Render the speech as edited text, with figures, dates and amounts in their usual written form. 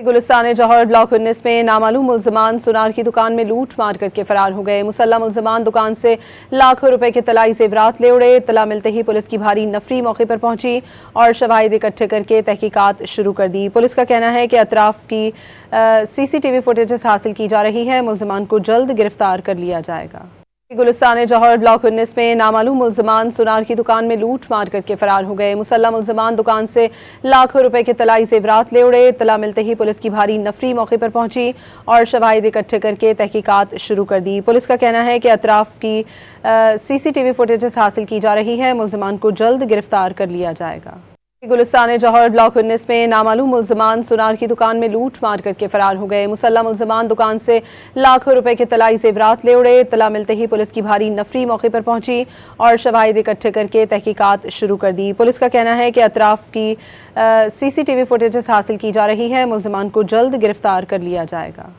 गुलिस्तान जौहर block 19 में नामालूम मुल्जिमान सुनार की दुकान में लूट मार करके फरार हो गए। मुसल्लह मुल्जिमान दुकान से लाखों रुपए के तलाई जेवरात ले उड़े। इत्तला मिलते ही पुलिस की भारी नफरी मौके पर पहुंची और शवाहिद इकट्ठे करके तहकीकात शुरू कर दी। पुलिस का कहना है कि अतराफ की CCTV फुटेजेस हासिल की जा रही है। मुल्जिमान को जल्द गिरफ्तार कर लिया जाएगा। गुलिस्तान जौहर ब्लॉक 19 में नामालूम मुल्जिमान सुनार की दुकान में लूट मार करके फरार हो गए। मुसल्लह मुल्जिमान दुकान से लाखों रुपए के तलाई जेवरात ले उड़े। इत्तला मिलते ही पुलिस की भारी नफरी मौके पर पहुंची और शवाहिद इकट्ठे करके तहकीकात शुरू कर दी। पुलिस का कहना है कि अतराफ की CCTV फुटेजेस हासिल की जा रही है। मुल्जिमान को जल्द गिरफ्तार कर लिया जाएगा। गुलिस्तान जौहर ब्लॉक 19 में नामालूम मुल्जिमान सुनार की दुकान में लूट मार करके फरार हो गए। मुसल्लह मुल्जिमान दुकान से लाखों रुपए के तलाई जेवरात ले उड़े। इत्तला मिलते ही पुलिस की भारी नफरी मौके पर पहुंची और शवाहिद इकट्ठे करके तहकीकात शुरू कर दी। पुलिस का कहना है कि अतराफ की CCTV फुटेजेस हासिल की जा रही है। मुल्जिमान को जल्द गिरफ्तार कर लिया जाएगा।